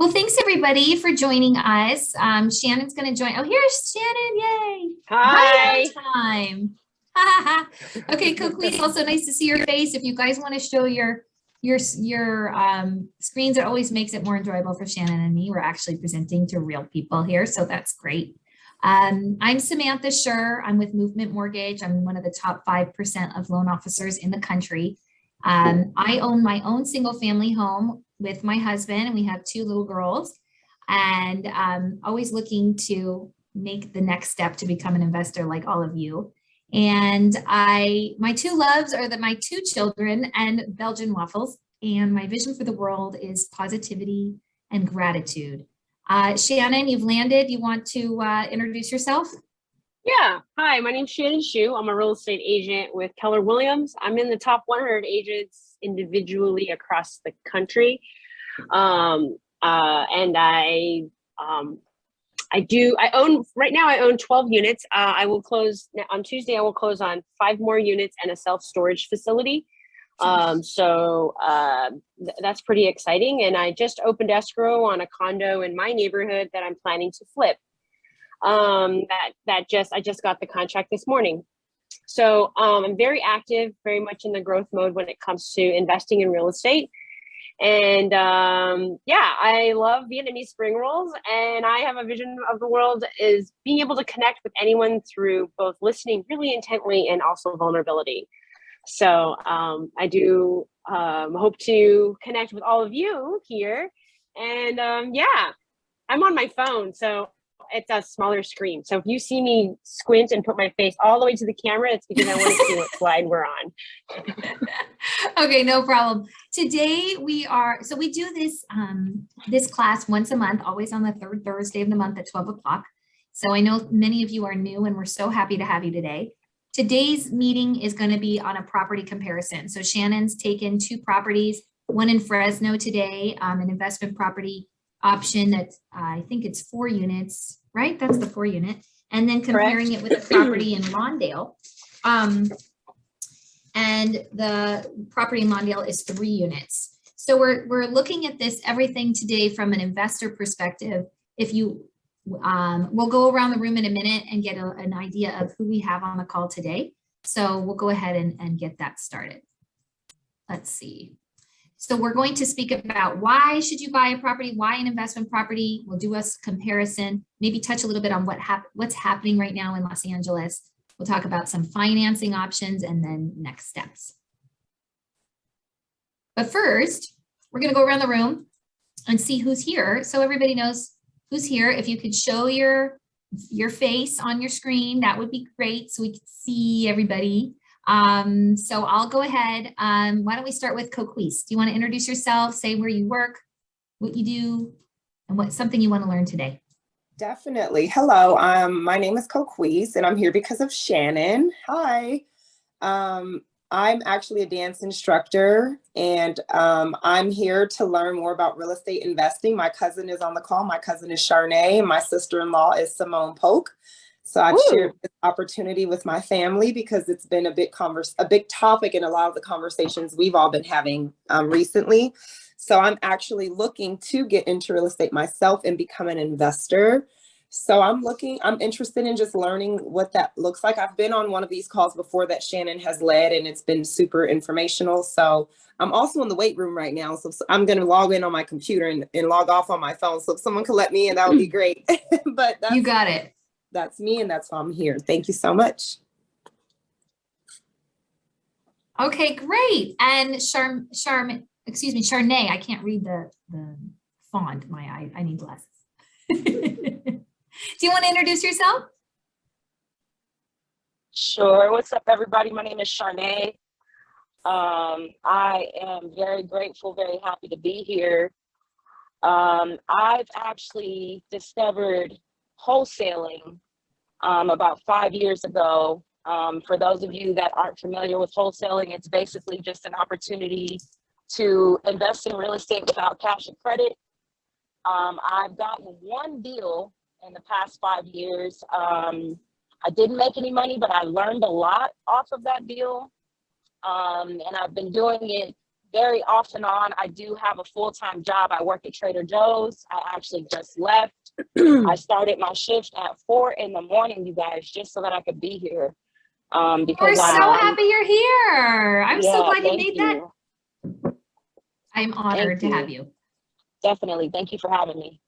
Well, thanks everybody for joining us. Shannon's going to join. Oh, here's Shannon. Yay. Hi. Right on time. Okay, Coquise, also nice to see your face. If you guys want to show your screens, it always makes it more enjoyable for Shannon and me. We're actually presenting to real people here, so that's great. I'm Samantha Shue. I'm with Movement Mortgage. I'm one of the top 5% of loan officers in the country. I own my own single family home with my husband, and we have 2 little girls, and always looking to make the next step to become an investor like all of you. And my 2 loves are my 2 children and Belgian waffles. And my vision for the world is positivity and gratitude. Shannon, you've landed. You want to introduce yourself? Yeah. Hi, my name's Shannon Shue. I'm a real estate agent with Keller Williams. I'm in the top 100 agents individually across the country. And I own, right now I own 12 units. I will close on Tuesday. I will close on 5 more units and a self-storage facility. That's pretty exciting. And I just opened escrow on a condo in my neighborhood that I'm planning to flip. I just got the contract this morning. So, I'm very active, very much in the growth mode when it comes to investing in real estate. And, I love Vietnamese spring rolls, and I have a vision of the world is being able to connect with anyone through both listening really intently and also vulnerability. So, I do, hope to connect with all of you here. And, I'm on my phone, so it's a smaller screen. So if you see me squint and put my face all the way to the camera, it's because I want to see what slide we're on. Okay, no problem. Today we do this class once a month, always on the 3rd Thursday of the month at 12 o'clock. So I know many of you are new, and we're so happy to have you today. Today's meeting is going to be on a property comparison. So Shannon's taken 2 properties, one in Fresno today, an investment property option that I think it's 4 units, right? That's the 4 unit. And then comparing Correct. It with a property in Lawndale. And the property in Lawndale is 3 units. So we're looking at everything today from an investor perspective. If you, we'll go around the room in a minute and get an idea of who we have on the call today. So we'll go ahead and get that started. Let's see. So we're going to speak about why should you buy a property, why an investment property. We'll do a comparison, maybe touch a little bit on what's happening right now in Los Angeles. We'll talk about some financing options and then next steps. But first, we're going to go around the room and see who's here. So everybody knows who's here. If you could show your face on your screen, that would be great so we can see everybody. So I'll go ahead. Why don't we start with Coquise? Do you want to introduce yourself, say where you work, what you do, and what's something you want to learn today? Definitely. Hello, my name is Coquise, and I'm here because of Shannon. Hi. I'm actually a dance instructor, and I'm here to learn more about real estate investing. My cousin is on the call. My cousin is Charnay, and my sister-in-law is Simone Polk. So I've shared this opportunity with my family because it's been a big topic in a lot of the conversations we've all been having recently. So I'm actually looking to get into real estate myself and become an investor. So I'm interested in just learning what that looks like. I've been on one of these calls before that Shannon has led, and it's been super informational. So I'm also in the weight room right now. So I'm going to log in on my computer and log off on my phone. So if someone could let me in, that would be great. But you got it. That's me, and that's why I'm here. Thank you so much. Okay, great. And Charnay, I can't read the font. I need glasses. Do you want to introduce yourself? Sure. What's up, everybody? My name is Charnay. I am very grateful, very happy to be here. I've actually discovered wholesaling about 5 years ago. For those of you that aren't familiar with wholesaling, it's basically just an opportunity to invest in real estate without cash and credit. I've gotten 1 deal in the past 5 years. I didn't make any money, but I learned a lot off of that deal. And I've been doing it very off and on. I do have a full-time job. I work at Trader Joe's. I actually just left. I started my shift at 4 in the morning, you guys, just so that I could be here. Because We're so happy you're here. I'm so glad you made that. I'm honored to have you. Definitely. Thank you for having me.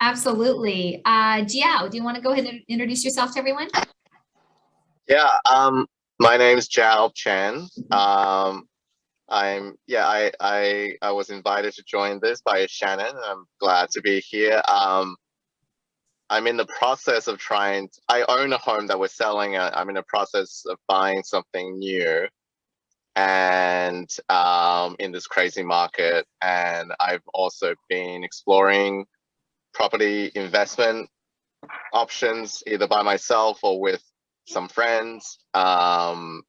Absolutely. Jiao, do you want to go ahead and introduce yourself to everyone? Yeah, my name is Jiao Chen. I was invited to join this by Shannon. I'm glad to be here. I'm in the process of I own a home that we're selling. I'm in the process of buying something new, and in this crazy market. And I've also been exploring property investment options, either by myself or with some friends. And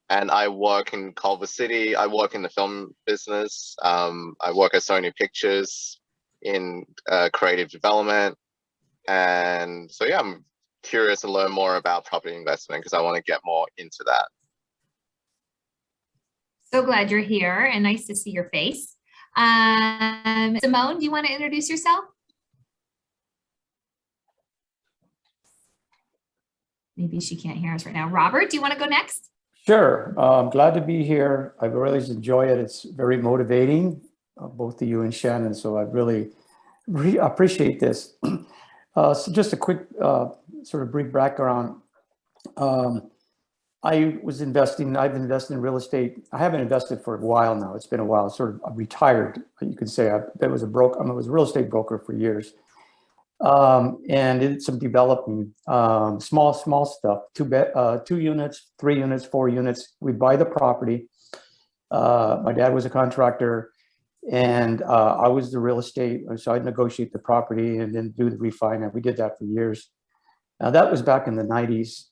I work in Culver City. I work in the film business. I work at Sony Pictures in creative development. And so, yeah, I'm curious to learn more about property investment because I want to get more into that. So glad you're here and nice to see your face. Simone, do you want to introduce yourself? Maybe she can't hear us right now. Robert, do you want to go next? Sure. I'm glad to be here. I really enjoy it. It's very motivating, both of you and Shannon. So I really appreciate this. So just a quick sort of brief background. I've invested in real estate. I haven't invested for a while now. It's been a while. Sort of retired, you could say. I was a real estate broker for years. And did some developing, small stuff, 2 units, 3 units, 4 units. We buy the property. My dad was a contractor, and I was the real estate. So I'd negotiate the property and then do the refinance. We did that for years. Now that was back in the 90s.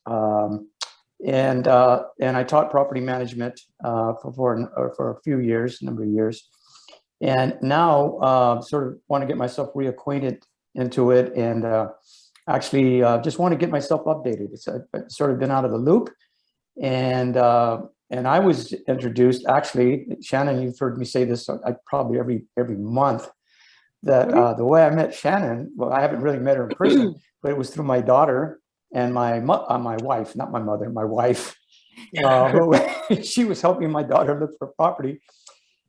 And I taught property management for a few years, number of years. And now sort of want to get myself reacquainted into it, and actually just want to get myself updated. I've sort of been out of the loop, and I was introduced, actually, Shannon, you've heard me say this probably every month, that the way I met Shannon, well, I haven't really met her in person, but it was through my daughter and my wife, not my mother, my wife. She was helping my daughter look for property,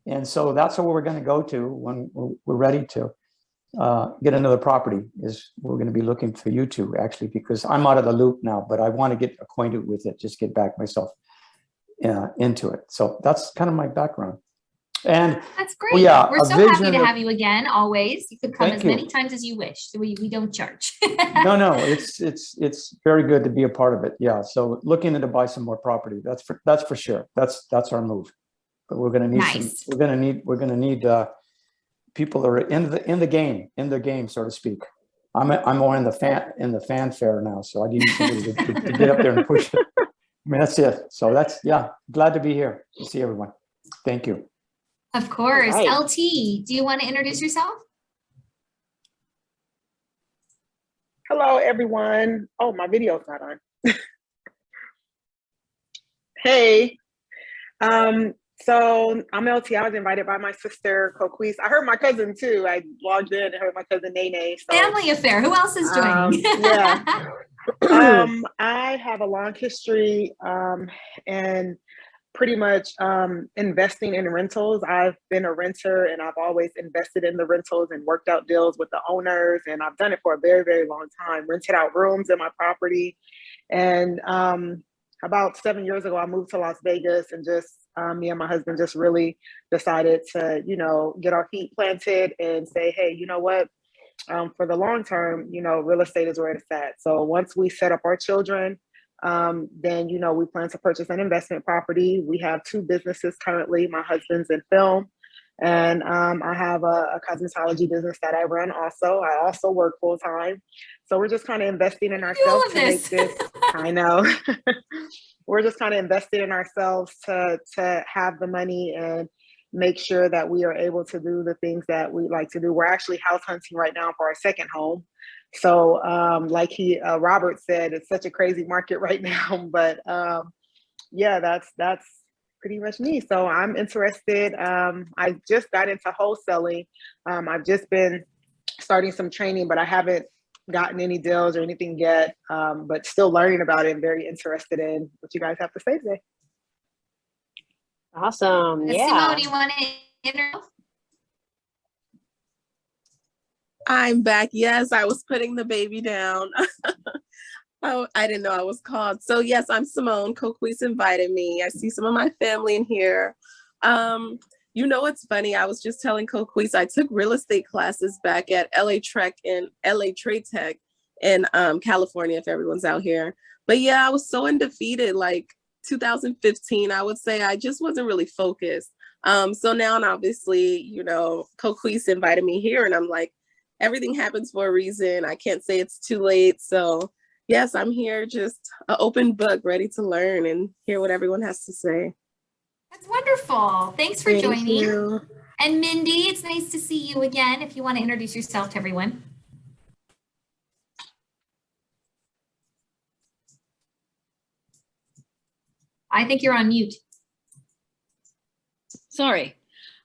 and so that's what we're going to go to when we're ready to get another property. Is we're going to be looking for you two, actually, because I'm out of the loop now, but I want to get acquainted with it, just get back myself into it. So that's kind of my background. And that's great. Well, yeah, we're so happy to have you again. Always, you could come as many times as you wish. We don't charge. No, it's very good to be a part of it. Yeah. So looking to buy some more property. That's for sure. That's our move. But we're going to need we're going to need people that are in the game, so to speak. I'm more in the fanfare now, so I need somebody to get up there and push it. I mean, that's it. So glad to be here to see everyone. Thank you. Of course. Right. LT, do you want to introduce yourself? Hello, everyone. Oh, my video's not on. Hey. So I'm LT. I was invited by my sister, Coquise. I heard my cousin too. I logged in and heard my cousin Nene. So, family affair. Who else is joining? Yeah. I have a long history and pretty much investing in rentals. I've been a renter and I've always invested in the rentals and worked out deals with the owners. And I've done it for a very, very long time, rented out rooms in my property. And about 7 years ago, I moved to Las Vegas, and just me and my husband just really decided to, get our feet planted and say, hey, you know what? For the long term, real estate is where it's at. So once we set up our children, then, we plan to purchase an investment property. We have 2 businesses currently. My husband's in film, and I have a cosmetology business that I run also. I also work full time. So we're just kind of investing in ourselves to make this, I know. We're just kind of investing in ourselves to have the money and make sure that we are able to do the things that we like to do. We're actually house hunting right now for our second home. So like Robert said, it's such a crazy market right now, but yeah, that's pretty much me. So I'm interested. I just got into wholesaling. I've just been starting some training, but I haven't gotten any deals or anything yet, but still learning about it and very interested in what you guys have to say today. Awesome. Yeah. Simone, you want to interview? I'm back. Yes, I was putting the baby down. Oh, I didn't know I was called. So yes, I'm Simone. Coquise invited me. I see some of my family in here. You know, it's funny. I was just telling Coquise, I took real estate classes back at LA Trek and LA Trade Tech in California, if everyone's out here. But yeah, I was so undefeated, like 2015, I would say. I just wasn't really focused. So now, and obviously, you know, Coquise invited me here, and I'm like, everything happens for a reason. I can't say it's too late. So yes, I'm here, just an open book, ready to learn and hear what everyone has to say. That's wonderful. Thanks for Thank joining. you. And Mindy, it's nice to see you again. If you want to introduce yourself to everyone. I think you're on mute. Sorry.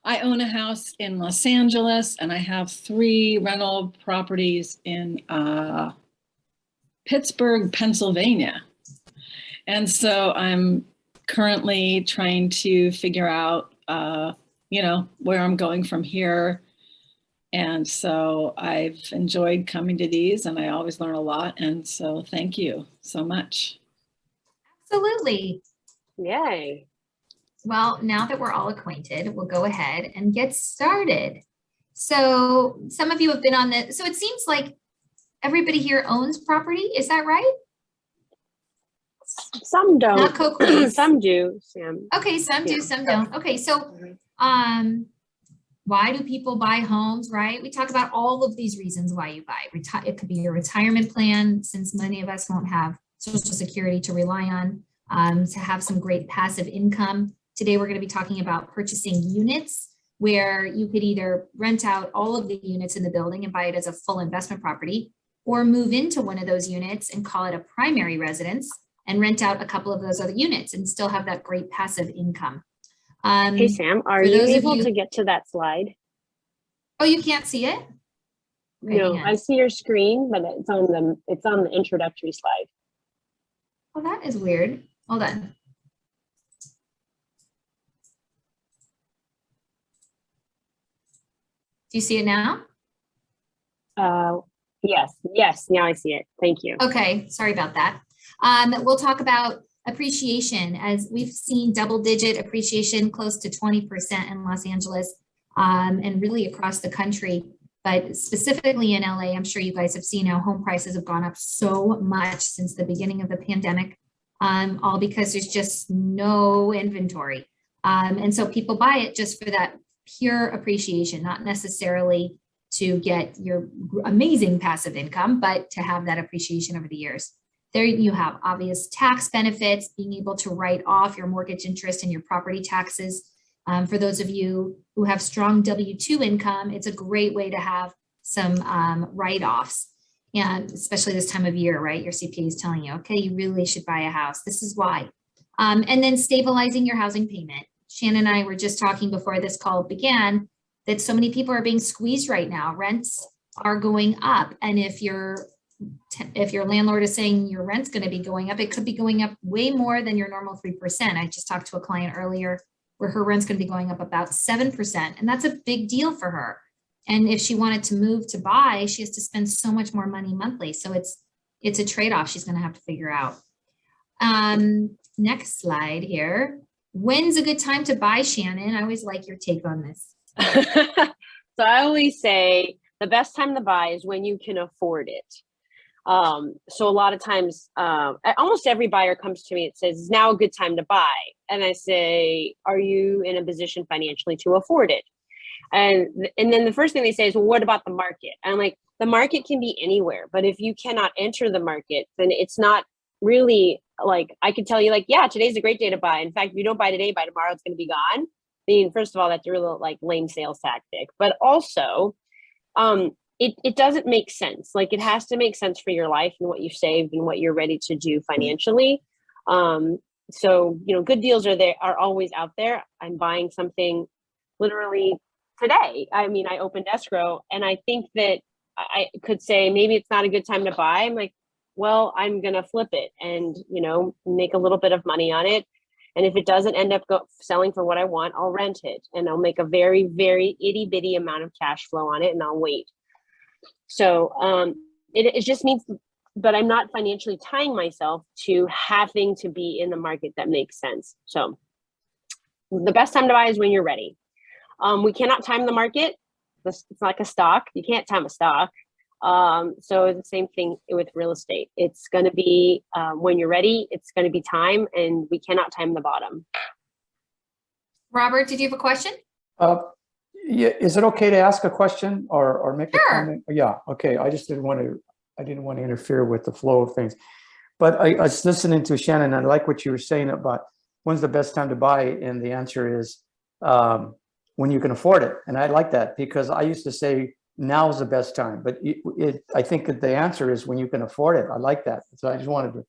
I own a house in Los Angeles, and I have 3 rental properties in Pittsburgh, Pennsylvania. And so I'm currently trying to figure out, you know, where I'm going from here. And so I've enjoyed coming to these, and I always learn a lot. And so thank you so much. Absolutely. Yay. Well, now that we're all acquainted, we'll go ahead and get started. So some of you have been on the, so it seems like everybody here owns property. Is that right? Some don't. Not Coquise. Some do, Sam. Okay, some do, some don't. Okay, so why do people buy homes, right? We talk about all of these reasons why you buy. It could be your retirement plan, since many of us won't have Social Security to rely on, to have some great passive income. Today, we're going to be talking about purchasing units, where you could either rent out all of the units in the building and buy it as a full investment property, or move into one of those units and call it a primary residence and rent out a couple of those other units and still have that great passive income. Hey, Sam, are you able to get to that slide? Oh, you can't see it? Okay, no, I see your screen, but it's on the introductory slide. Oh, that is weird. Hold on. Do you see it now? Yes, now I see it. Thank you. Okay, sorry about that. We'll talk about appreciation, as we've seen double-digit appreciation, close to 20% in Los Angeles, and really across the country. But specifically in LA, I'm sure you guys have seen how home prices have gone up so much since the beginning of the pandemic, all because there's just no inventory. And so people buy it just for that pure appreciation, not necessarily to get your amazing passive income, but to have that appreciation over the years. There you have obvious tax benefits, being able to write off your mortgage interest and your property taxes. For those of you who have strong W-2 income, it's a great way to have some write-offs, and especially this time of year, right? Your CPA is telling you, okay, you really should buy a house. This is why. And then stabilizing your housing payment. Shannon and I were just talking before this call began that so many people are being squeezed right now. Rents are going up. And if your landlord is saying your rent's going to be going up, it could be going up way more than your normal 3%. I just talked to a client earlier where her rent's going to be going up about 7%. And that's a big deal for her. And if she wanted to move to buy, she has to spend so much more money monthly. So it's a trade-off she's going to have to figure out. Next slide here. When's a good time to buy, Shannon? I always like your take on this. So I always say the best time to buy is when you can afford it. So a lot of times, almost every buyer comes to me and says, is now a good time to buy? And I say, are you in a position financially to afford it? And then the first thing they say is, well, what about the market? And I'm like, the market can be anywhere, but if you cannot enter the market, then it's not really like, I could tell you like, yeah, today's a great day to buy. In fact, if you don't buy today, by tomorrow, it's going to be gone. I mean, first of all, that's a real like lame sales tactic, but also, it doesn't make sense. Like it has to make sense for your life and what you've saved and what you're ready to do financially. So, good deals are always out there. I'm buying something literally today. I mean, I opened escrow, and I think that I could say maybe it's not a good time to buy. I'm like, well, I'm going to flip it and, make a little bit of money on it. And if it doesn't end up selling for what I want, I'll rent it, and I'll make a very, very itty bitty amount of cash flow on it, and I'll wait. So it just means, but I'm not financially tying myself to having to be in the market that makes sense. So the best time to buy is when you're ready. We cannot time the market. It's like a stock. You can't time a stock. So the same thing with real estate. It's going to be when you're ready, it's going to be time, and we cannot time the bottom. Robert, did you have a question? Yeah, is it okay to ask a question or make a Sure. comment? Yeah, okay. I just didn't want to interfere with the flow of things. But I was listening to Shannon, and I like what you were saying about when's the best time to buy, and the answer is when you can afford it. And I like that, because I used to say now is the best time, but I think that the answer is when you can afford it. I like that. So I just wanted to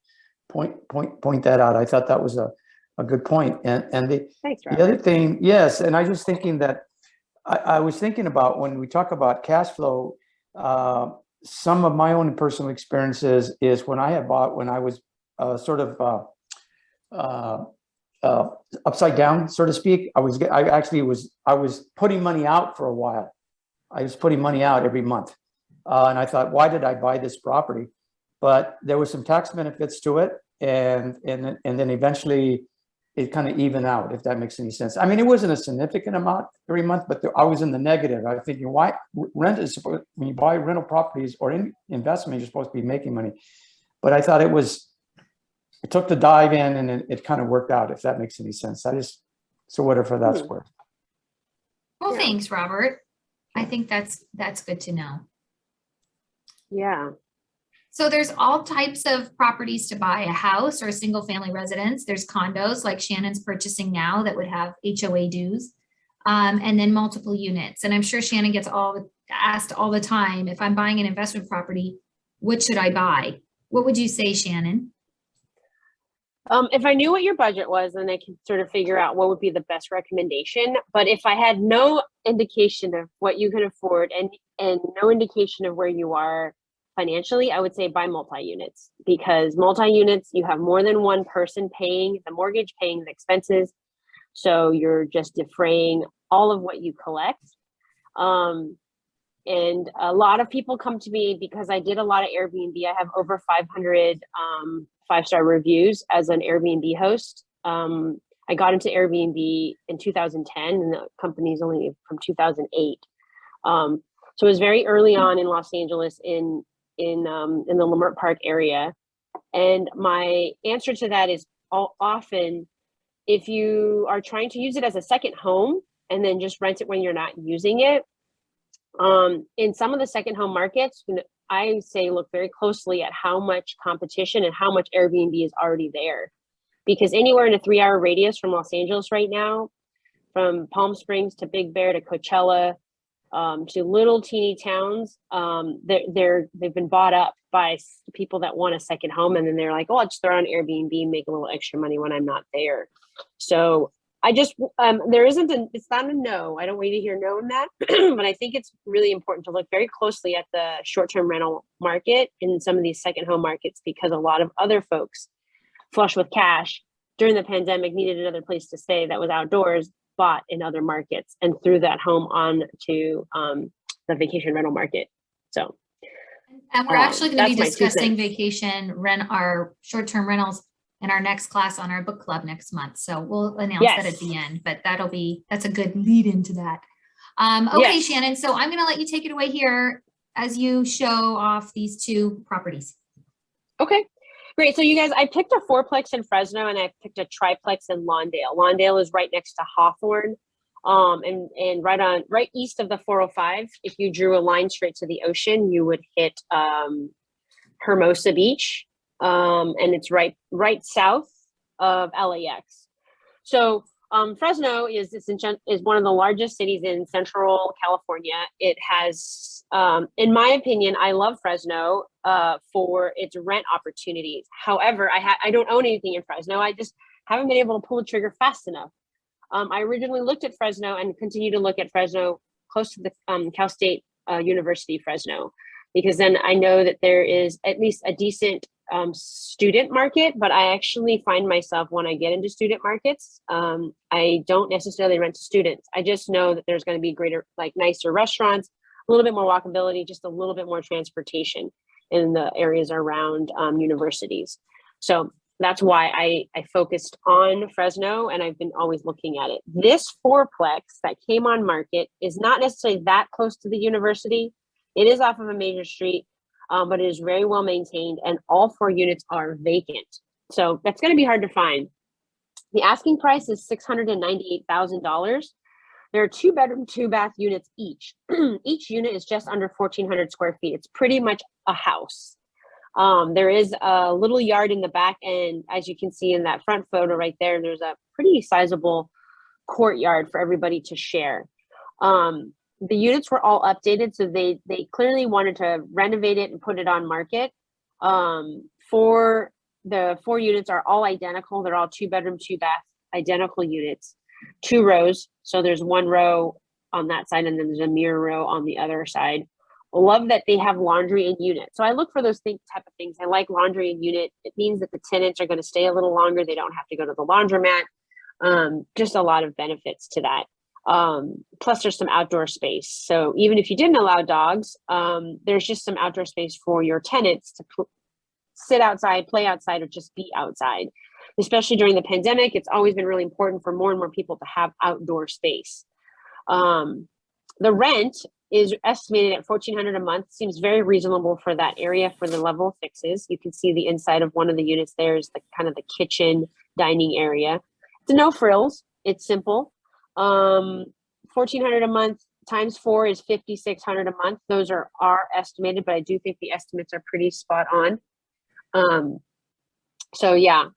point that out. I thought that was a good point. And Thanks, the other thing, yes, and I was thinking that I was thinking about when we talk about cash flow, some of my own personal experiences is when I had bought, when I was sort of upside down, so to speak. I was putting money out for a while. I was putting money out every month. And I thought, why did I buy this property? But there was some tax benefits to it. And then eventually it kind of evened out, if that makes any sense. I mean, it wasn't a significant amount every month, but I was in the negative. I was thinking, why rent is supposed, when you buy rental properties or in investment, you're supposed to be making money. But I thought it took the dive in, and it kind of worked out, if that makes any sense. So whatever that's worth. Well, thanks, Robert. I think that's good to know. Yeah. So there's all types of properties to buy: a house or a single family residence. There's condos like Shannon's purchasing now that would have HOA dues, and then multiple units. And I'm sure Shannon gets asked all the time, if I'm buying an investment property, what should I buy? What would you say, Shannon? If I knew what your budget was, then I could sort of figure out what would be the best recommendation. But if I had no indication of what you can afford and no indication of where you are financially, I would say buy multi-units, because multi-units, you have more than one person paying the mortgage, paying the expenses. So you're just defraying all of what you collect. And a lot of people come to me because I did a lot of Airbnb. I have over 500 5-star reviews as an Airbnb host. I got into Airbnb in 2010, and the company's only from 2008. So it was very early on in Los Angeles, in the Leimert Park area. And my answer to that is often, if you are trying to use it as a second home and then just rent it when you're not using it, in some of the second home markets, I say look very closely at how much competition and how much Airbnb is already there. Because anywhere in a 3-hour radius from Los Angeles right now, from Palm Springs to Big Bear to Coachella, to little teeny towns, they've been bought up by people that want a second home, and then they're like, oh, I'll just throw on Airbnb and make a little extra money when I'm not there. So I just it's not a no. I don't want you to hear no in that, but I think it's really important to look very closely at the short-term rental market in some of these second home markets, because a lot of other folks flush with cash during the pandemic needed another place to stay that was outdoors, bought in other markets, and threw that home on to the vacation rental market. So, and we're actually going to be that's my 2 discussing cents. our short-term rentals in our next class on our book club next month. So we'll announce that at the end, but that's a good lead into that. Okay, Shannon, so I'm going to let you take it away here as you show off these 2 properties. Okay. Great. So you guys, I picked a 4-plex in Fresno, and I picked a triplex in Lawndale. Lawndale is right next to Hawthorne, and right east of the 405. If you drew a line straight to the ocean, you would hit Hermosa Beach, and it's right south of LAX. So Fresno is one of the largest cities in Central California. It has, in my opinion, I love Fresno for its rent opportunities. However, I don't own anything in Fresno. I just haven't been able to pull the trigger fast enough. I originally looked at Fresno and continue to look at Fresno close to the Cal State University, Fresno, because then I know that there is at least a decent student market, but I actually find myself when I get into student markets, I don't necessarily rent to students. I just know that there's going to be greater, like nicer restaurants, a little bit more walkability, just a little bit more transportation in the areas around universities. So that's why I focused on Fresno, and I've been always looking at it. This fourplex that came on market is not necessarily that close to the university. It is off of a major street, but it is very well maintained, and all 4 units are vacant. So that's going to be hard to find. The asking price is $698,000. There are 2-bedroom, 2-bath units each. Each unit is just under 1,400 square feet. It's pretty much a house. There is a little yard in the back, and as you can see in that front photo right there, there's a pretty sizable courtyard for everybody to share. The units were all updated, so they clearly wanted to renovate it and put it on market. For the 4 units are all identical. They're all 2-bedroom, 2-bath, identical units, 2 rows. So there's 1 row on that side, and then there's a mirror row on the other side. I love that they have laundry in unit. So I look for those type of things. I like laundry in unit. It means that the tenants are going to stay a little longer. They don't have to go to the laundromat. Just a lot of benefits to that. Plus there's some outdoor space. So even if you didn't allow dogs, there's just some outdoor space for your tenants to sit outside, play outside, or just be outside. Especially during the pandemic, it's always been really important for more and more people to have outdoor space. The rent is estimated at $1,400 a month. Seems very reasonable for that area for the level of fixes. You can see the inside of one of the units. There's the kind of the kitchen dining area. It's no frills. It's simple. $1,400 a month times 4 is $5,600 a month. Those are estimated, but I do think the estimates are pretty spot on. So yeah.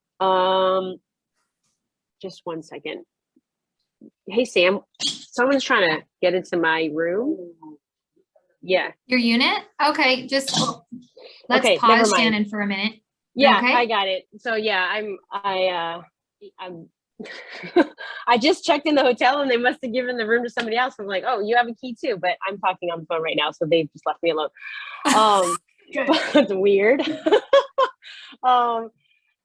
Just one second. Hey, Sam, someone's trying to get into my room. Yeah. Your unit? Okay, just let's Okay, pause never mind. Shannon for a minute. Yeah, Okay. I got it. So yeah, I'm I just checked in the hotel and they must have given the room to somebody else. I'm like, oh, you have a key too, but I'm talking on the phone right now, so they've just left me alone. It's weird.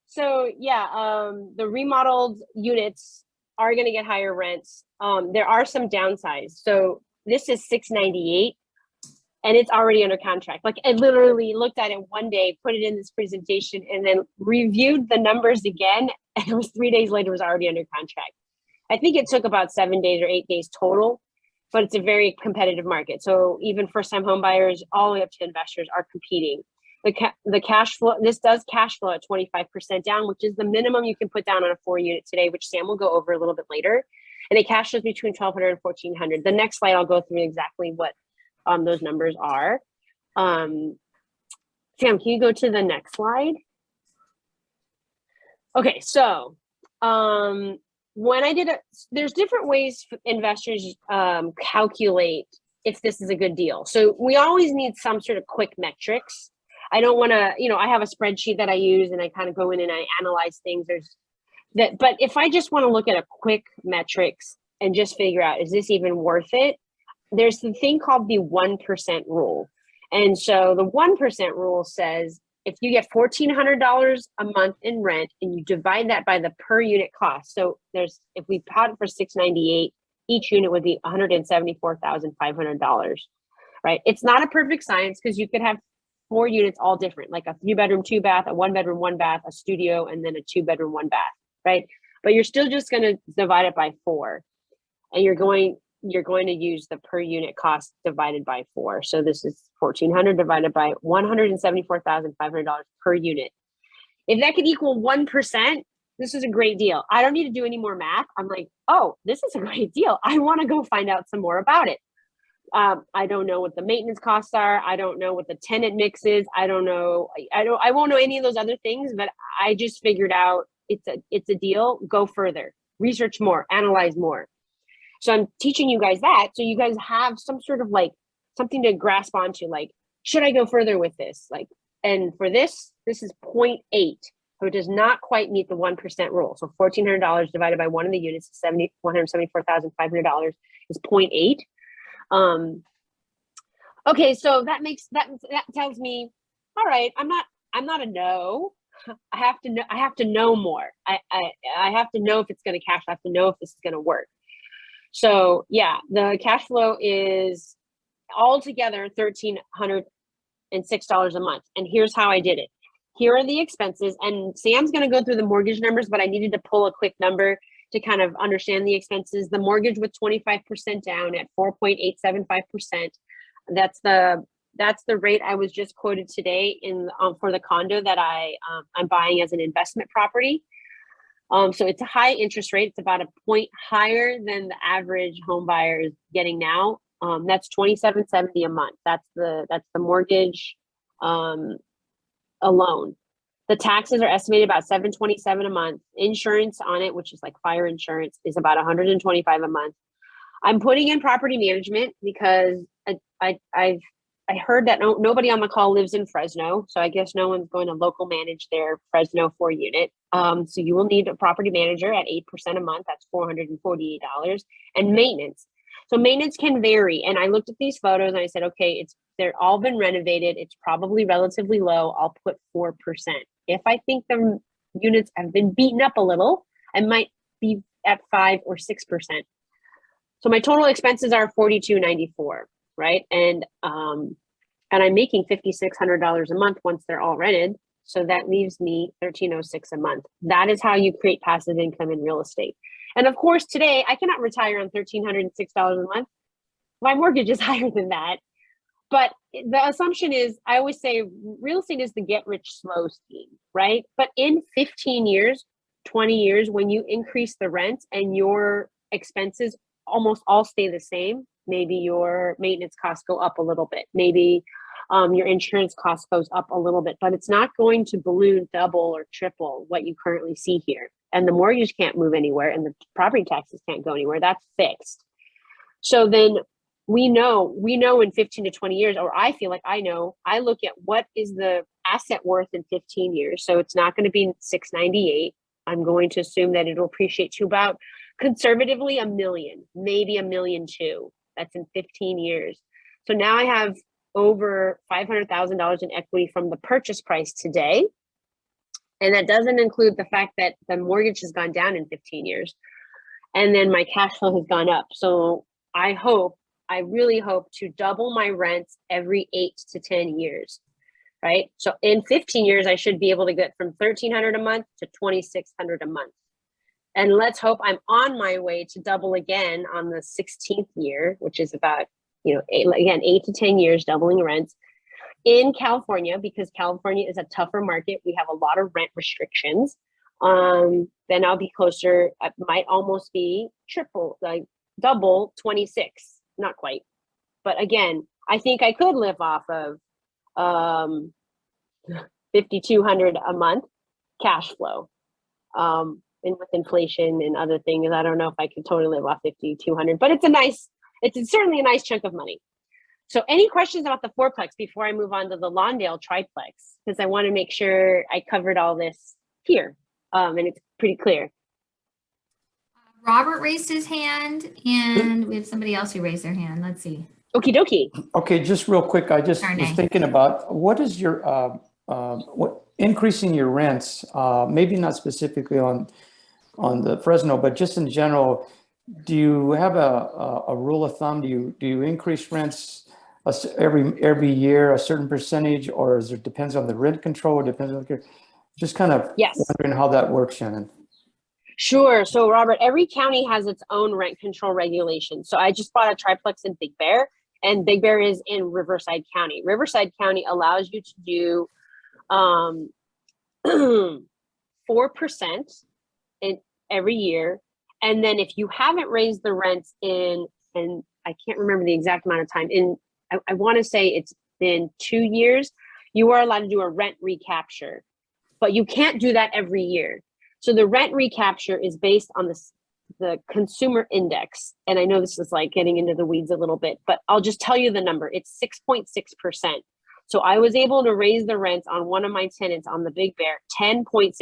So yeah, the remodeled units are going to get higher rents. There are some downsides. So this is $698 and it's already under contract. Like I literally looked at it one day, put it in this presentation, and then reviewed the numbers again. And it was 3 days later, it was already under contract. I think it took about 7 days or 8 days total, but it's a very competitive market. So even first-time home buyers all the way up to investors are competing. The cash flow, this does cash flow at 25% down, which is the minimum you can put down on a 4-unit today, which Sam will go over a little bit later. And it cash flows between $1,200 and $1,400. The next slide, I'll go through exactly what those numbers are. Sam, can you go to the next slide? Okay, so when I did there's different ways investors calculate if this is a good deal. So we always need some sort of quick metrics. I don't want to, I have a spreadsheet that I use and I kind of go in and I analyze things. But if I just want to look at a quick metrics and just figure out, is this even worth it? There's the thing called the 1% rule. And so the 1% rule says, if you get $1,400 a month in rent and you divide that by the per unit cost. So if we bought it for $698, each unit would be $174,500, right? It's not a perfect science because you could have 4 units all different, like a 3-bedroom, 2-bath, a 1-bedroom, 1-bath, a studio, and then a 2-bedroom, 1-bath, right? But you're still just going to divide it by 4, and you're going to use the per unit cost divided by 4. So this is $1,400 divided by $174,500 per unit. If that could equal 1%, this is a great deal. I don't need to do any more math. I'm like, oh, this is a great deal. I want to go find out some more about it. I don't know what the maintenance costs are. I don't know what the tenant mix is. I won't know any of those other things, but I just figured out it's a deal. Go further, research more, analyze more. So I'm teaching you guys that. So you guys have some sort of like something to grasp onto, like, should I go further with this? Like, and for this is 0.8. So it does not quite meet the 1% rule. So $1,400 divided by one of the units is $174,500 is 0.8. Okay, so that tells me, all right, I'm not a no. I have to know more. I have to know if it's going to cash. I have to know if this is going to work. So yeah, the cash flow is altogether $1,306 a month. And here's how I did it. Here are the expenses, and Sam's going to go through the mortgage numbers, but I needed to pull a quick number to kind of understand the expenses. The mortgage with 25% down at 4.875%. That's the rate I was just quoted today in for the condo that I'm buying as an investment property. So it's a high interest rate. It's about a point higher than the average home buyer is getting now. That's $2,770 a month. That's the mortgage alone. The taxes are estimated about $727 a month. Insurance on it, which is like fire insurance, is about $125 a month. I'm putting in property management because I've heard that nobody on the call lives in Fresno, so I guess no one's going to local manage their Fresno 4 unit. So you will need a property manager at 8% a month. That's $448, and maintenance. So maintenance can vary. And I looked at these photos and I said, okay, they're all been renovated. It's probably relatively low. I'll put 4%. If I think the units have been beaten up a little, I might be at 5 or 6%. So my total expenses are $4,294, right? And I'm making $5,600 a month once they're all rented. So that leaves me $1,306 a month. That is how you create passive income in real estate. And of course, today I cannot retire on $1,306 a month. My mortgage is higher than that. But the assumption is, I always say real estate is the get rich slow scheme, right? But in 15 years, 20 years, when you increase the rent and your expenses almost all stay the same, maybe your maintenance costs go up a little bit, maybe your insurance cost goes up a little bit, but it's not going to balloon double or triple what you currently see here. And the mortgage can't move anywhere and the property taxes can't go anywhere. That's fixed. So then we know in 15 to 20 years, or I feel like I look at what is the asset worth in 15 years. So it's not going to be 698. I'm going to assume that it'll appreciate to about conservatively $1 million, maybe $1.2 million. That's in 15 years. So now I have over $500,000 in equity from the purchase price today. And that doesn't include the fact that the mortgage has gone down in 15 years. And then my cash flow has gone up. So I really hope to double my rents every 8 to 10 years, right? So in 15 years, I should be able to get from $1,300 a month to $2,600 a month. And let's hope I'm on my way to double again on the 16th year, which is about, 8 to 10 years doubling rents in California, because California is a tougher market. We have a lot of rent restrictions. Then I'll be closer. I might almost be triple, like double 26. Not quite, but again, I think I could live off of $5,200 a month cash flow. And with inflation and other things, I don't know if I could totally live off $5,200, but it's certainly a nice chunk of money. So any questions about the fourplex before I move on to the Lawndale triplex? Because I want to make sure I covered all this here, and it's pretty clear. Robert raised his hand, and we have somebody else who raised their hand. Let's see. Okie dokie. Okay, just real quick, I just was thinking about what is your increasing your rents, maybe not specifically on the Fresno, but just in general. Do you have a rule of thumb? Do you increase rents every year a certain percentage, or is it depends on the rent control? Depends on just kind of wondering how that works, Shannon. Sure. So Robert, every county has its own rent control regulations. So I just bought a triplex in Big Bear, and Big Bear is in Riverside County. Riverside County allows you to do 4% in every year. And then if you haven't raised the rents and I can't remember the exact amount of time, I want to say it's been 2 years, you are allowed to do a rent recapture, but you can't do that every year. So the rent recapture is based on the consumer index. And I know this is like getting into the weeds a little bit, but I'll just tell you the number. It's 6.6%. So I was able to raise the rents on one of my tenants on the Big Bear 10.6%,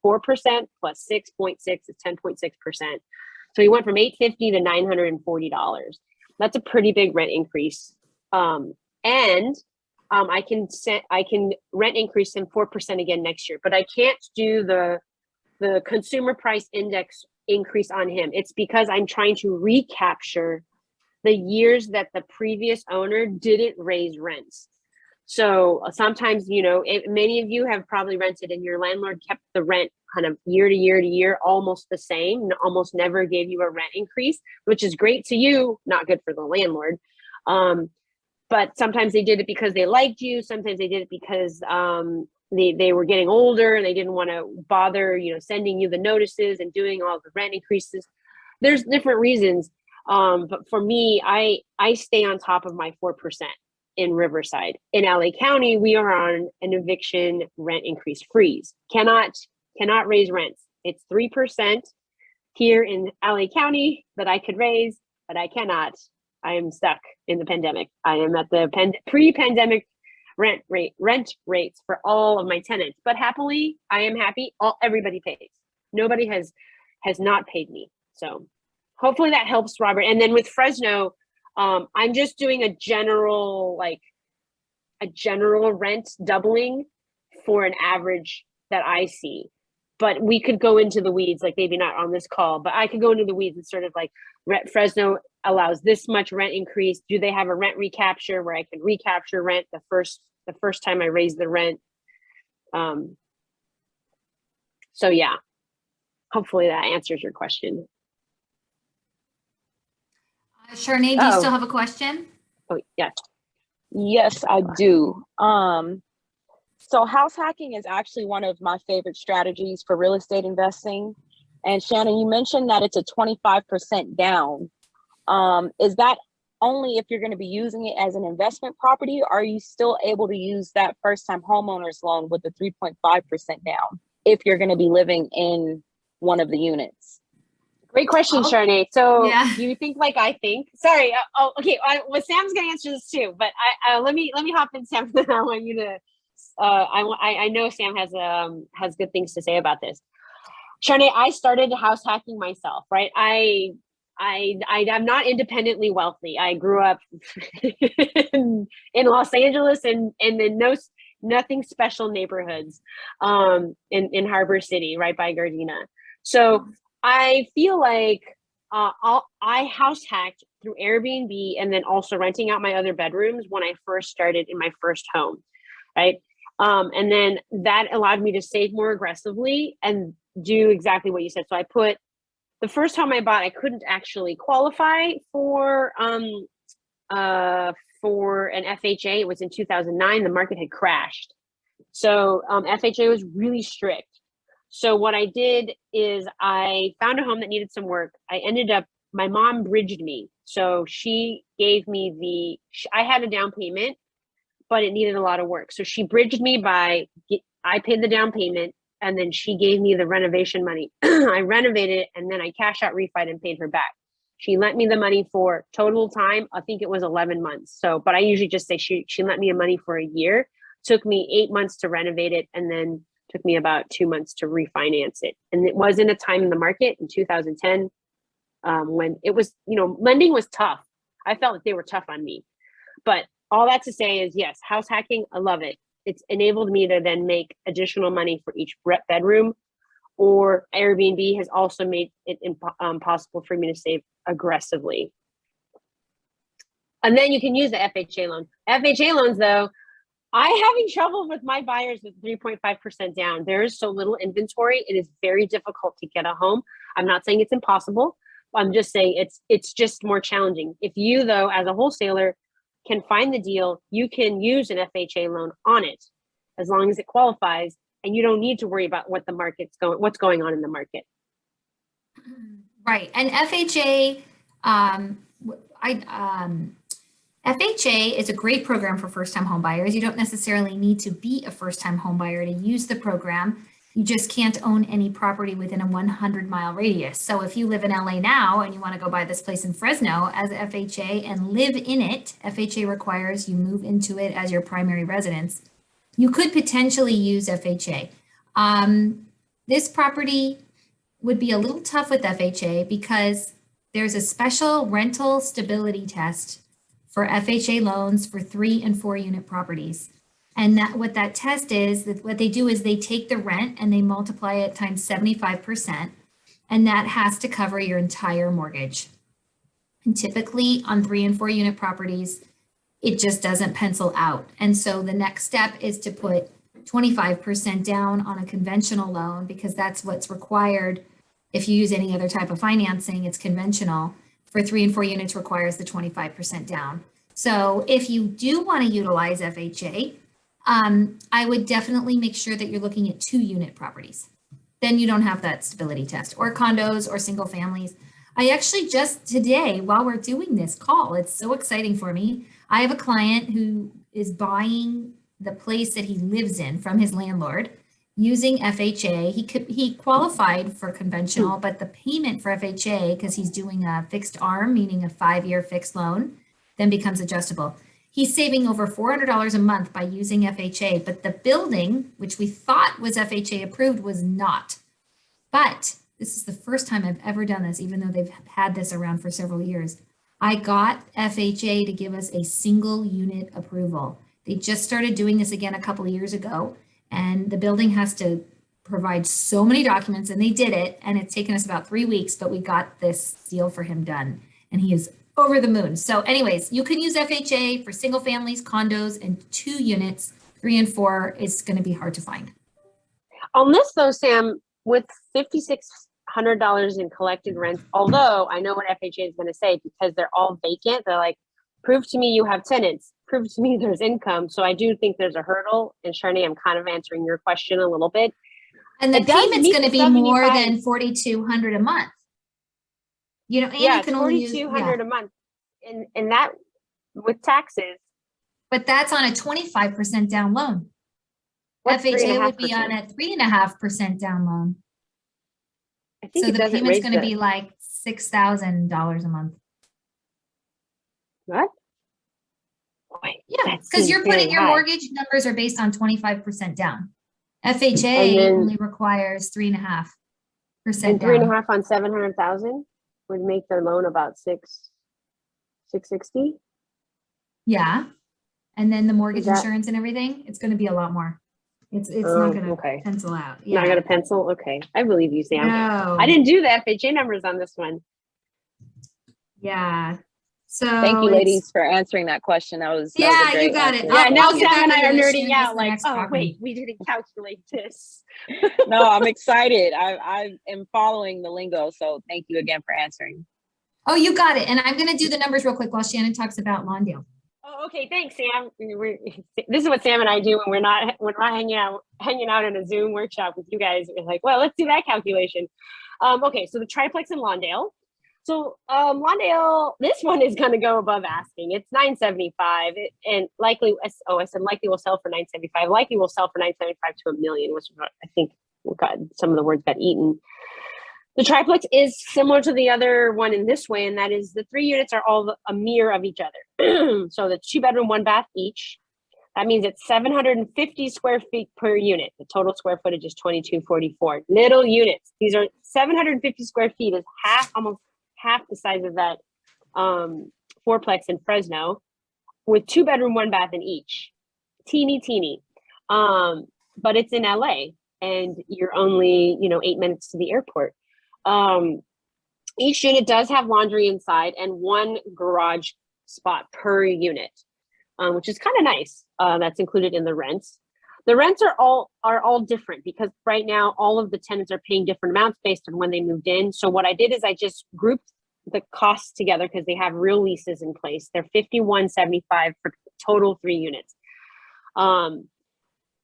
4% plus 6.6 is 10.6%. So he went from $850 to $940. That's a pretty big rent increase. I can rent increase him 4% again next year, but I can't do the consumer price index increase on him. It's because I'm trying to recapture the years that the previous owner didn't raise rents. So sometimes, many of you have probably rented and your landlord kept the rent kind of year to year to year, almost the same, almost never gave you a rent increase, which is great to you, not good for the landlord. But sometimes they did it because they liked you. Sometimes they did it because they were getting older and they didn't want to bother, sending you the notices and doing all the rent increases. There's different reasons. But for me, I stay on top of my 4% in Riverside. In LA County, we are on an eviction rent increase freeze. Cannot raise rents. It's 3% here in LA County that I could raise, but I cannot. I am stuck in the pandemic. I am at the pre-pandemic rent rates for all of my tenants. But happily, I am happy. Everybody pays. Nobody has not paid me. So hopefully that helps, Robert. And then with Fresno, I'm just doing a general rent doubling for an average that I see. But we could go into the weeds, like maybe not on this call, but I could go into the weeds and sort of like Fresno allows this much rent increase. Do they have a rent recapture where I can recapture rent the first time I raise the rent? So yeah, hopefully that answers your question. Sharnae, do you still have a question? Oh, yeah. Yes, I do. So house hacking is actually one of my favorite strategies for real estate investing. And Shannon, you mentioned that it's a 25% down. Is that only if you're going to be using it as an investment property? Or are you still able to use that first-time homeowner's loan with the 3.5% down if you're going to be living in one of the units? Great question, Sharnae. So yeah. Do you think like I think? Sorry. Okay. Well, Sam's going to answer this too, but let me hop in, Sam. I want you to. I know Sam has good things to say about this. Sharnae, I started house hacking myself, right? I'm not independently wealthy. I grew up in Los Angeles and in nothing special neighborhoods in Harbor City, right by Gardena. So I feel like I house hacked through Airbnb and then also renting out my other bedrooms when I first started in my first home, right? And then that allowed me to save more aggressively and do exactly what you said. So I put the first home I bought, I couldn't actually qualify for an FHA. It was in 2009. The market had crashed. So FHA was really strict. So what I did is I found a home that needed some work. My mom bridged me. So she gave me I had a down payment, but it needed a lot of work. So she bridged me I paid the down payment and then she gave me the renovation money. I renovated it and then I cash out refied and paid her back. She lent me the money for total time. I think it was 11 months. So, but I usually just say she lent me the money for a year. Took me 8 months to renovate it and then took me about 2 months to refinance it. And it was in a time in the market in 2010 when it was, lending was tough. I felt like they were tough on me. But all that to say is, yes, house hacking, I love it. It's enabled me to then make additional money for each bedroom, or Airbnb has also made it possible for me to save aggressively. And then you can use the FHA loan. FHA loans, though, I'm having trouble with my buyers with 3.5% down. There is so little inventory. It is very difficult to get a home. I'm not saying it's impossible. I'm just saying it's just more challenging. If you, though, as a wholesaler, can find the deal, you can use an FHA loan on it as long as it qualifies, and you don't need to worry about what's going on in the market. Right. And FHA, FHA is a great program for first-time home buyers. You don't necessarily need to be a first-time home buyer to use the program. You just can't own any property within a 100-mile radius. So if you live in LA now and you want to go buy this place in Fresno as a FHA and live in it, FHA requires you move into it as your primary residence. You could potentially use FHA. This property would be a little tough with FHA because there's a special rental stability test for FHA loans for 3 and 4 unit properties. And that what that test is, that what they do is they take the rent and they multiply it times 75%, and that has to cover your entire mortgage. And typically on 3 and 4 unit properties, it just doesn't pencil out. And so the next step is to put 25% down on a conventional loan, because that's what's required. If you use any other type of financing, it's conventional. For 3 and 4 units requires the 25% down. So if you do want to utilize FHA, I would definitely make sure that you're looking at 2 unit properties. Then you don't have that stability test, or condos or single families. I actually just today, while we're doing this call, it's so exciting for me. I have a client who is buying the place that he lives in from his landlord using FHA. He qualified for conventional, but the payment for FHA, because he's doing a fixed ARM, meaning a 5-year fixed loan, then becomes adjustable. He's saving over $400 a month by using FHA, but the building, which we thought was FHA approved, was not. But this is the first time I've ever done this, even though they've had this around for several years. I got FHA to give us a single unit approval. They just started doing this again a couple of years ago, and the building has to provide so many documents, and they did it, and it's taken us about 3 weeks, but we got this deal for him done, and he is over the moon. So anyways, you can use FHA for single families, condos, and 2 units. 3 and 4 is going to be hard to find. On this though, Sam, with $5,600 in collected rent, although I know what FHA is going to say, because they're all vacant, they're like, prove to me you have tenants, prove to me there's income. So I do think there's a hurdle. And Sharni, I'm kind of answering your question a little bit. And the payment's going to be more than $4,200 a month. You know, and yeah, you can only use $4,200 a month, and that with taxes. But that's on a 25% down loan. What's FHA would be on a 3.5% down loan. I think so the payment's going to be like $6,000 a month. What? Wait, yeah, because you're putting your mortgage numbers are based on 25% down. FHA only requires 3.5% and 3.5 on 700,000 would make their loan about 660. Yeah, and then the mortgage insurance and everything, it's going to be a lot more. It's not going to pencil out. Yeah. Not going to pencil. Okay, I believe you, Sam. No. I didn't do the FHA numbers on this one. Yeah. So thank you, ladies, for answering that question. That was you got answer. it. Yeah, now Sam and I are nerding out. Like, oh wait, we didn't calculate this. No, I'm excited. I am following the lingo. So thank you again for answering. Oh, you got it. And I'm going to do the numbers real quick while Shannon talks about Lawndale. Oh, okay. Thanks, Sam. This is what Sam and I do when we're not hanging out in a Zoom workshop with you guys. We're like, well, let's do that calculation. Okay, so the triplex in Lawndale. So Lawndale, this one is going to go above asking. It's $975, and likely, I said likely will sell for $975. Likely will sell for $975 to $1 million, which I think some of the words got eaten. The triplex is similar to the other one in this way, and that is the 3 units are all a mirror of each other. So the 2-bedroom, 1-bath each. That means it's 750 square feet per unit. The total square footage is 2244. Little units. These are 750 square feet is almost half the size of that 4-plex in Fresno, with 2-bedroom, 1-bath in each. Teeny. But it's in LA, and you're only 8 minutes to the airport. Each unit does have laundry inside and 1 garage spot per unit, which is kind of nice. That's included in the rents. The rents are all different because right now all of the tenants are paying different amounts based on when they moved in. So what I did is I just grouped the costs together because they have real leases in place. They're $51.75 for total 3 units. 1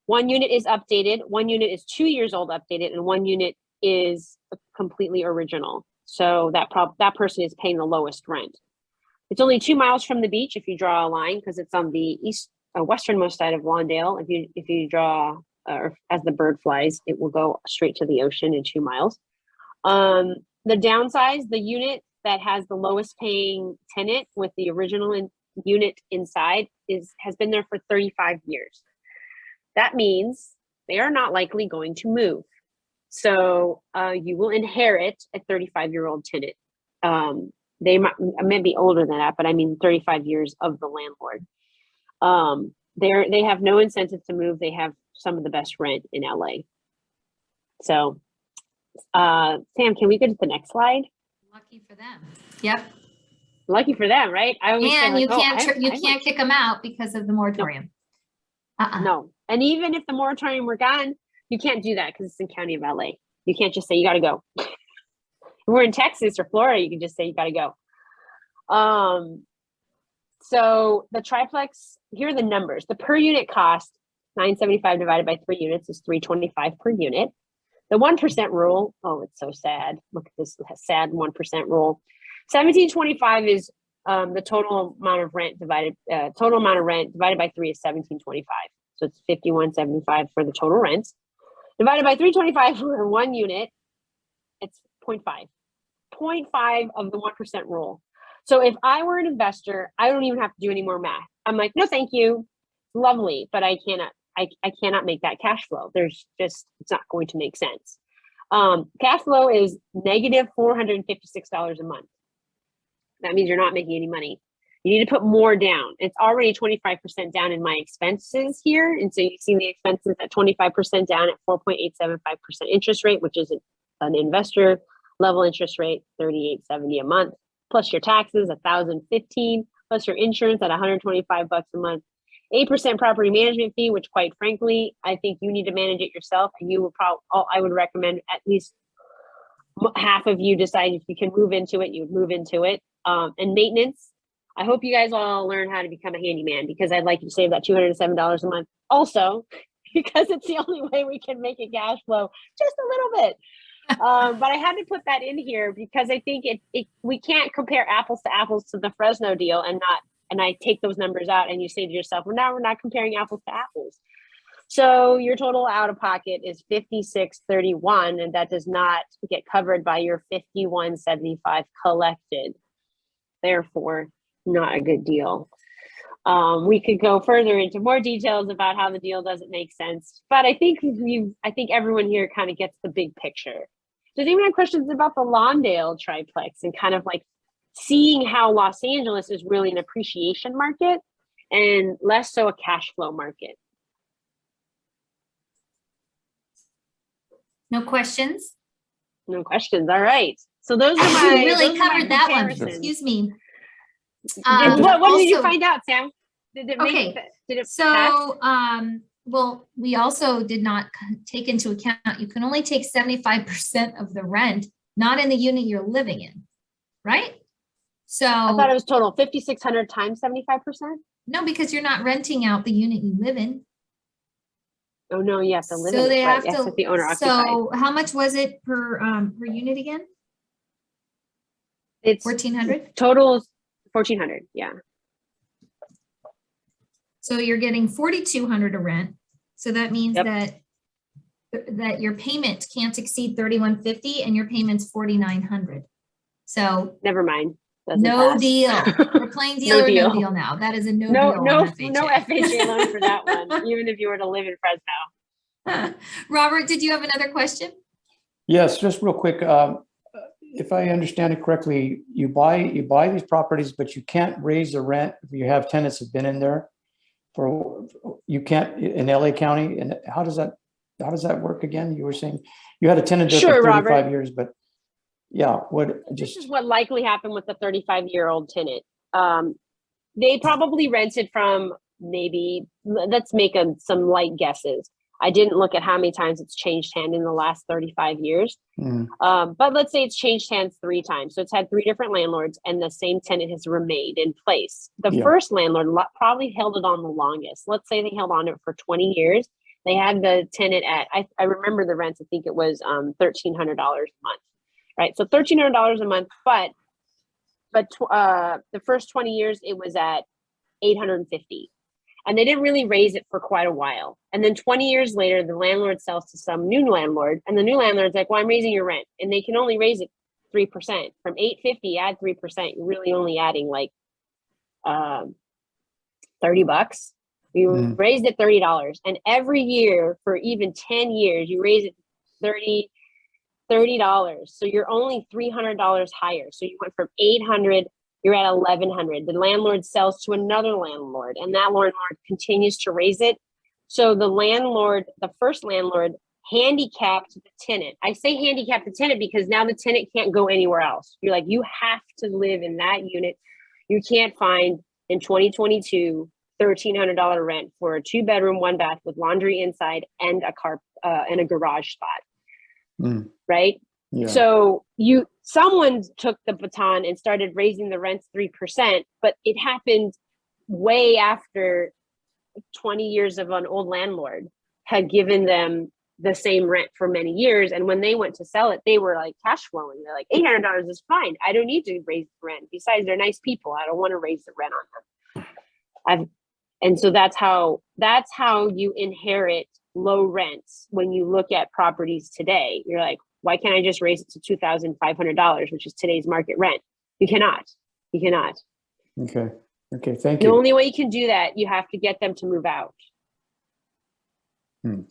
unit is updated, 1 unit is 2 years old updated, and 1 unit is completely original. So that person is paying the lowest rent. It's only 2 miles from the beach if you draw a line, because it's on the westernmost side of Lawndale. If you draw or as the bird flies, it will go straight to the ocean in 2 miles. The downsize, the unit that has the lowest paying tenant with the original unit inside has been there for 35 years. That means they are not likely going to move. So you will inherit a 35-year-old tenant. They may be older than that, but I mean 35 years of the landlord. They have no incentive to move. They have some of the best rent in LA. So Sam, can we go to the next slide? Lucky for them. Yep. Lucky for them, right? I always say, And like, you can't kick them out because of the moratorium. No. And even if the moratorium were gone, you can't do that because it's in county of LA. You can't just say you got to go. If we're in Texas or Florida, you can just say you got to go. So the triplex, here are the numbers. The per unit cost, $975 divided by 3 units is $325 per unit. The 1% rule, oh, it's so sad. Look at this sad 1% rule. $1,725 is the total amount of rent divided by 3 is $1,725. So it's $5,175 for the total rent. Divided by 325 for 1 unit, it's 0.5. 0.5 of the 1% rule. So if I were an investor, I don't even have to do any more math. I'm like, no, thank you. Lovely, but I cannot make that cash flow. It's not going to make sense. Cash flow is negative $456 a month. That means you're not making any money. You need to put more down. It's already 25% down in my expenses here. And so you see the expenses at 25% down at 4.875% interest rate, which is an investor level interest rate, $38.70 a month, plus your taxes, $1,015, plus your insurance at $125 a month, 8% property management fee, which quite frankly, I think you need to manage it yourself. And you will I would recommend at least half of you decide if you can move into it, you would move into it. And maintenance. I hope you guys all learn how to become a handyman because I'd like you to save that $207 a month. Also, because it's the only way we can make it cash flow just a little bit. But I had to put that in here because I think we can't compare apples to the Fresno deal and I take those numbers out and you say to yourself, well, now we're not comparing apples to apples. So your total out of pocket is $56.31 and that does not get covered by your $51.75 collected. Therefore, not a good deal. We could go further into more details about how the deal doesn't make sense, but I think everyone here kind of gets the big picture. Does anyone have questions about the Lawndale triplex and kind of like seeing how Los Angeles is really an appreciation market and less so a cash flow market? No questions? No questions. All right. So those are my you really covered that one. Excuse me. What did you find out, Sam? Did it make did it so pass? Well, we also did not take into account you can only take 75% of the rent, not in the unit you're living in, right? So I thought it was total 5,600 times 75%. No, because you're not renting out the unit you live in. Oh no, you have to live so in they it, have right? to. Yes, the owner occupied. So how much was it per unit again? It's 1,400 total. 1,400, yeah. So you're getting 4,200 a rent. So that means that your payment can't exceed 3,150 and your payment's 4,900. So never mind. No deal. We're playing deal or no deal now. That is a no deal. No FHA loan for that one, even if you were to live in Fresno. Robert, did you have another question? Yes, just real quick. If I understand it correctly, you buy these properties, but you can't raise the rent if you have tenants that have been in there you can't in LA County. And how does that work again? You were saying you had a tenant there for 35 Robert. years, but yeah, this is what likely happened with the 35-year-old tenant. They probably rented from maybe, let's make some light guesses. I didn't look at how many times it's changed hand in the last 35 years. But let's say it's changed hands 3 times. So it's had 3 different landlords and the same tenant has remained in place. The first landlord probably held it on the longest. Let's say they held on to it for 20 years. They had the tenant at, I remember the rents, I think it was $1,300 a month, right? So $1,300 a month, but the first 20 years it was at $850. And they didn't really raise it for quite a while. And then 20 years later, the landlord sells to some new landlord, and the new landlord's like, well, I'm raising your rent. And they can only raise it 3%. From $850, add 3%, you're really only adding like $30. You raised it $30. And every year for even 10 years, you raise it $30. So you're only $300 higher. So you went from 800, you're at 1100. The landlord sells to another landlord, and that landlord continues to raise it. So the landlord, the first landlord, handicapped the tenant. I say handicap the tenant because now the tenant can't go anywhere else. You're like, you have to live in that unit. You can't find in 2022 $1,300 rent for a 2-bedroom, 1-bath with laundry inside and a car and a garage spot. Right? Yeah. So someone took the baton and started raising the rents 3%, but it happened way after 20 years of an old landlord had given them the same rent for many years. And when they went to sell it, they were like cash flowing. They're like, $800 is fine. I don't need to raise the rent. Besides, they're nice people. I don't want to raise the rent on them. And so that's how you inherit low rents. When you look at properties today, you're like, why can't I just raise it to $2,500, which is today's market rent? You cannot. Okay, thank you. The only way you can do that, you have to get them to move out. And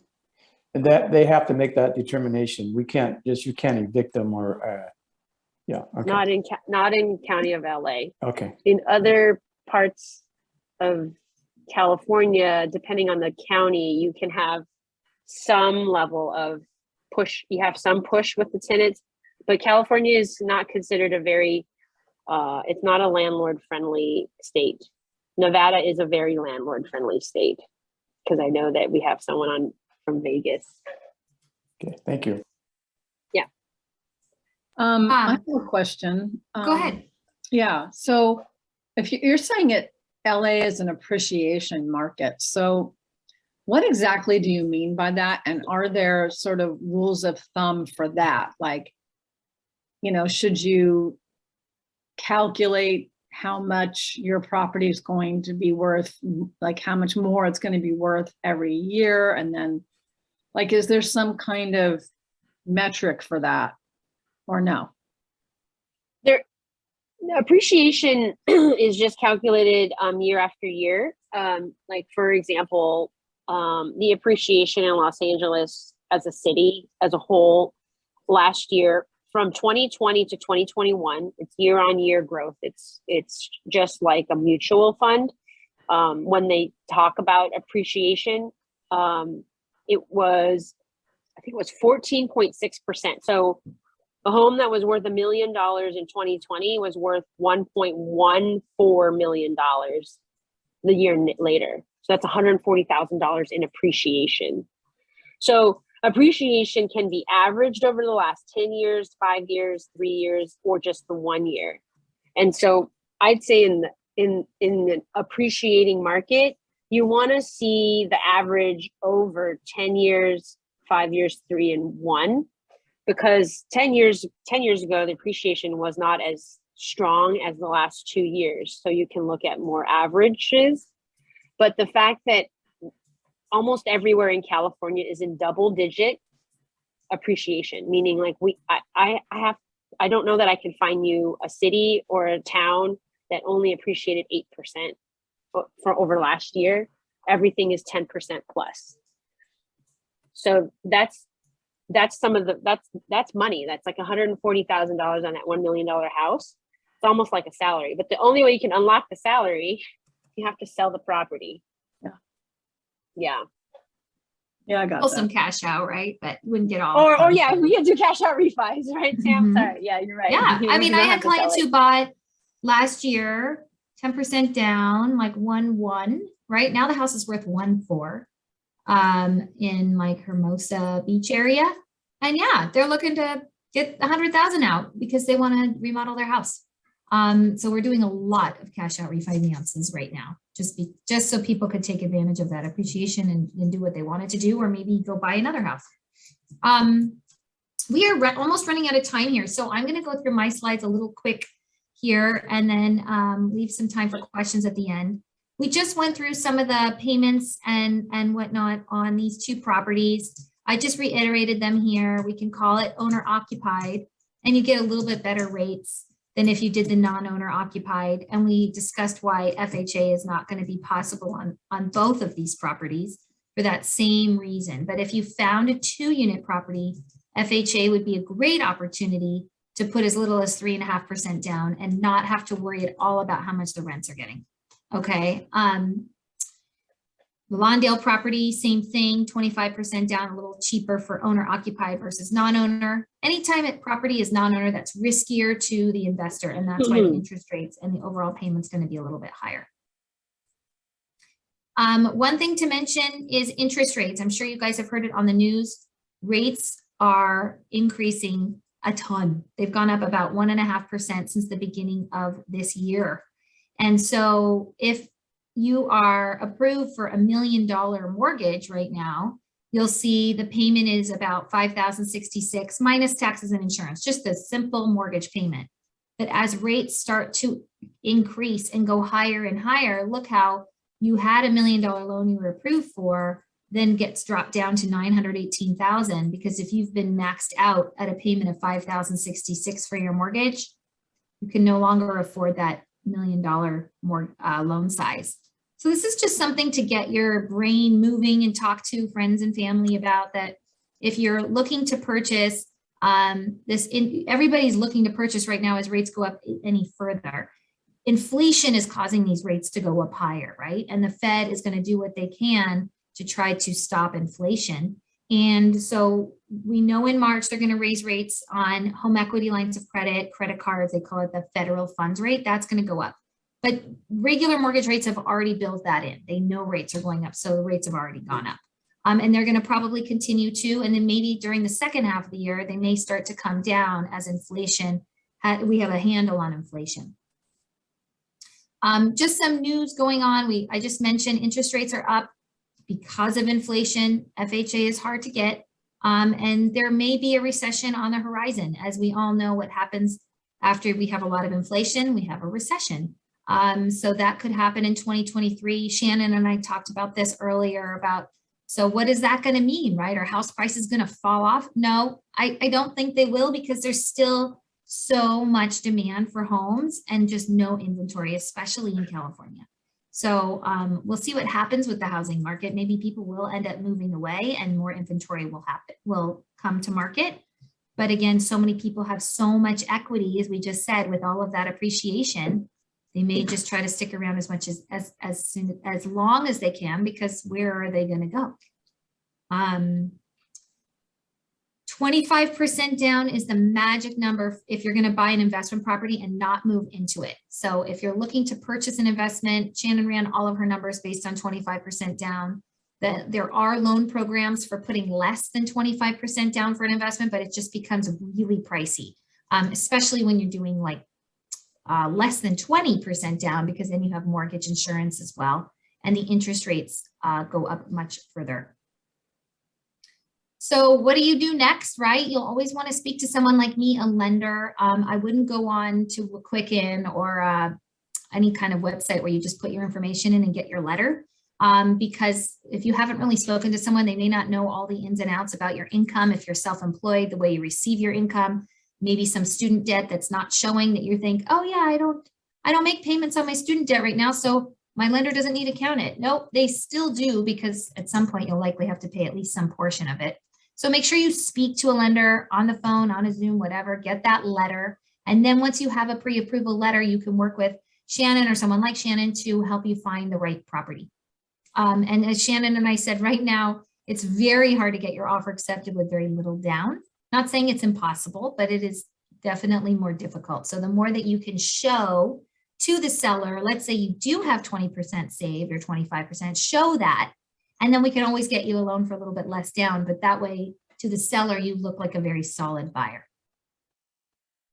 that they have to make that determination. You can't evict them or, yeah. Okay. Not in County of LA. Okay. In other parts of California, depending on the county, you can have some level of push. You have some push with the tenants, but California is not considered a very, it's not a landlord friendly state. Nevada is a very landlord friendly state, because I know that we have someone on from Vegas. Okay, thank you. Yeah. I have a question. Go ahead. Yeah, so if you're saying LA is an appreciation market, so what exactly do you mean by that? And are there sort of rules of thumb for that? Like, should you calculate how much your property is going to be worth, like how much more it's going to be worth every year? And then, like, is there some kind of metric for that or no? The appreciation is just calculated year after year. Like, for example, the appreciation in Los Angeles as a city, as a whole, last year, from 2020 to 2021, it's year-on-year growth. It's just like a mutual fund. When they talk about appreciation, I think it was 14.6%. So a home that was worth $1 million in 2020 was worth $1.14 million the year later. So that's $140,000 in appreciation. So appreciation can be averaged over the last 10 years, 5 years, 3 years, or just the 1 year. And so I'd say in the appreciating market, you want to see the average over 10 years, 5 years, 3 and 1, because 10 years ago, the appreciation was not as strong as the last 2 years. So you can look at more averages. But the fact that almost everywhere in California is in double-digit appreciation, meaning like I don't know that I can find you a city or a town that only appreciated 8% for over last year. Everything is 10% plus. So that's money. That's like $140,000 on that $1 million house. It's almost like a salary. But the only way you can unlock the salary, you have to sell the property. Yeah. I got some cash out, right? But wouldn't get all. Or yeah, we can do cash out refis, right, Sam? Sorry. Yeah, you're right. Yeah, I mean, I had clients who bought last year 10% down, like 1.1. Right now, the house is worth 1.4 in like Hermosa Beach area, and yeah, they're looking to get 100,000 out because they want to remodel their house. So we're doing a lot of cash out refinances right now, just so people could take advantage of that appreciation and do what they wanted to do, or maybe go buy another house. We are almost running out of time here, so I'm going to go through my slides a little quick here and then leave some time for questions at the end. We just went through some of the payments and whatnot on these two properties. I just reiterated them here. We can call it owner occupied, and you get a little bit better rates than if you did the non-owner occupied. And we discussed why FHA is not going to be possible on both of these properties for that same reason. But if you found a 2-unit property, FHA would be a great opportunity to put as little as 3.5% down and not have to worry at all about how much the rents are getting. Okay. The Lawndale property, same thing, 25% down, a little cheaper for owner occupied versus non-owner. Anytime a property is non-owner, that's riskier to the investor, and that's why the interest rates and the overall payment's going to be a little bit higher. One thing to mention is interest rates. I'm sure you guys have heard it on the news. Rates are increasing a ton. They've gone up about 1.5% since the beginning of this year. And so if you are approved for $1 million mortgage right now, you'll see the payment is about $5,066 minus taxes and insurance, just a simple mortgage payment. But as rates start to increase and go higher and higher, look how you had $1 million loan you were approved for, then gets dropped down to $918,000, because if you've been maxed out at a payment of $5,066 for your mortgage, you can no longer afford that $1 million more loan size. So this is just something to get your brain moving and talk to friends and family about, that if you're looking to purchase everybody's looking to purchase right now as rates go up any further. Inflation is causing these rates to go up higher, right? And the Fed is going to do what they can to try to stop inflation. And so we know in March, they're going to raise rates on home equity lines of credit, credit cards, they call it the federal funds rate, that's going to go up. But regular mortgage rates have already built that in. They know rates are going up, so the rates have already gone up. And they're going to probably continue to, and then maybe during the second half of the year, they may start to come down as inflation, we have a handle on inflation. Just some news going on. I just mentioned interest rates are up because of inflation. FHA is hard to get, and there may be a recession on the horizon. As we all know, what happens after we have a lot of inflation, we have a recession. So that could happen in 2023. Shannon and I talked about this earlier about, so what is that going to mean, right? Are house prices going to fall off? No, I don't think they will, because there's still so much demand for homes and just no inventory, especially in California. So we'll see what happens with the housing market. Maybe people will end up moving away and more inventory will come to market. But again, so many people have so much equity, as we just said, with all of that appreciation, they may just try to stick around as much as long as they can, because where are they going to go? 25% down is the magic number if you're going to buy an investment property and not move into it. So if you're looking to purchase an investment, Shannon ran all of her numbers based on 25% down. There are loan programs for putting less than 25% down for an investment, but it just becomes really pricey, especially when you're doing like less than 20% down, because then you have mortgage insurance as well, and the interest rates go up much further. So what do you do next, right? You'll always want to speak to someone like me, a lender. I wouldn't go on to Quicken or any kind of website where you just put your information in and get your letter. Because if you haven't really spoken to someone, they may not know all the ins and outs about your income. If you're self-employed, the way you receive your income, maybe some student debt that's not showing, that you think, oh yeah, I don't make payments on my student debt right now, so my lender doesn't need to count it. Nope, they still do, because at some point you'll likely have to pay at least some portion of it. So make sure you speak to a lender on the phone, on a Zoom, whatever, get that letter. And then once you have a pre-approval letter, you can work with Shannon or someone like Shannon to help you find the right property. And as Shannon and I said, right now, it's very hard to get your offer accepted with very little down. Not saying it's impossible, but it is definitely more difficult. So the more that you can show to the seller, let's say you do have 20% saved or 25%, show that. And then we can always get you a loan for a little bit less down, but that way to the seller, you look like a very solid buyer.